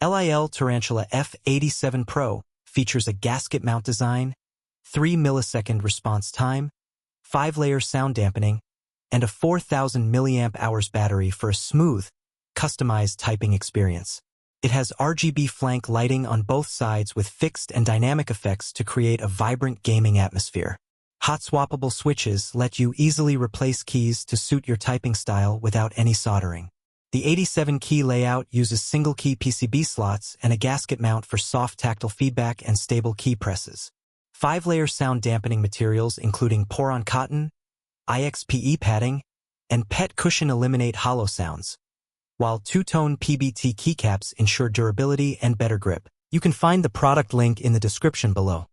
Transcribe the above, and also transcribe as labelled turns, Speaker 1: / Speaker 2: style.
Speaker 1: LIL AULA F87Pro features a gasket mount design, 3-millisecond response time, 5-layer sound dampening, and a 4,000 mAh battery for a smooth, customized typing experience. It has RGB flank lighting on both sides with fixed and dynamic effects to create a vibrant gaming atmosphere. Hot-swappable switches let you easily replace keys to suit your typing style without any soldering. The 87-key layout uses single-key PCB slots and a gasket mount for soft tactile feedback and stable key presses. 5-layer sound dampening materials including Poron cotton, IXPE padding, and PET cushion eliminate hollow sounds, while two-tone PBT keycaps ensure durability and better grip. You can find the product link in the description below.